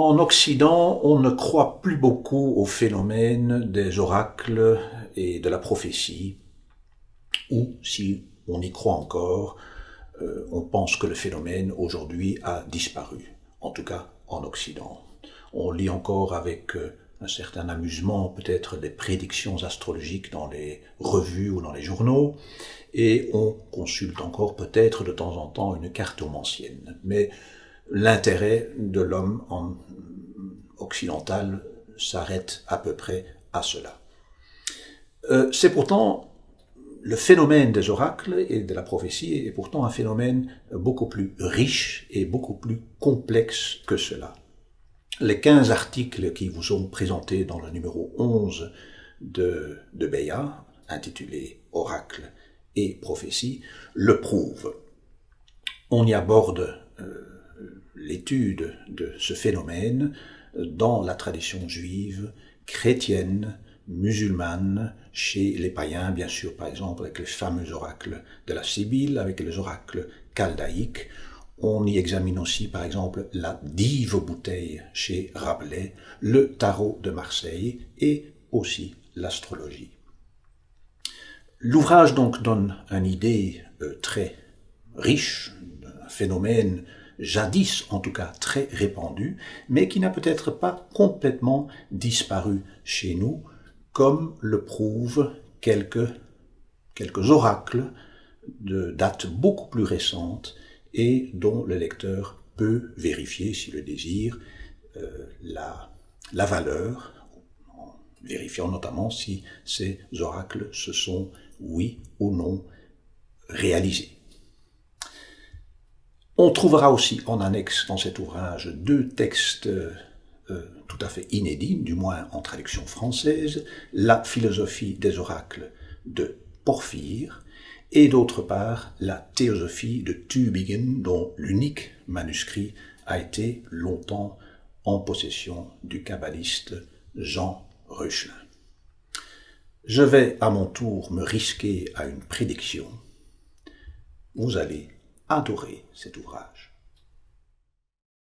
En Occident, on ne croit plus beaucoup au phénomène des oracles et de la prophétie, ou si on y croit encore, on pense que le phénomène aujourd'hui a disparu, en tout cas en Occident. On lit encore avec un certain amusement peut-être des prédictions astrologiques dans les revues ou dans les journaux, et on consulte encore peut-être de temps en temps une cartomancienne. Mais l'intérêt de l'homme occidental s'arrête à peu près à cela. C'est pourtant le phénomène des oracles et de la prophétie est pourtant un phénomène beaucoup plus riche et beaucoup plus complexe que cela. Les 15 articles qui vous sont présentés dans le numéro 11 de Béat, intitulé Oracle et prophétie, le prouvent. On y aborde l'étude de ce phénomène dans la tradition juive, chrétienne, musulmane, chez les païens, bien sûr, par exemple, avec les fameux oracles de la Sibylle, avec les oracles chaldéiques. On y examine aussi, par exemple, la dive bouteille chez Rabelais, le tarot de Marseille et aussi l'astrologie. L'ouvrage donc donne une idée très riche, d'un phénomène jadis en tout cas très répandu, mais qui n'a peut-être pas complètement disparu chez nous, comme le prouvent quelques oracles de date beaucoup plus récente et dont le lecteur peut vérifier, s'il le désire, la valeur, en vérifiant notamment si ces oracles se sont, oui ou non, réalisés. On trouvera aussi en annexe dans cet ouvrage 2 textes tout à fait inédits, du moins en traduction française, la philosophie des oracles de Porphyre, et d'autre part la théosophie de Tübingen, dont l'unique manuscrit a été longtemps en possession du kabbaliste Jean Reuchlin. Je vais à mon tour me risquer à une prédiction. Vous allez adorer cet ouvrage.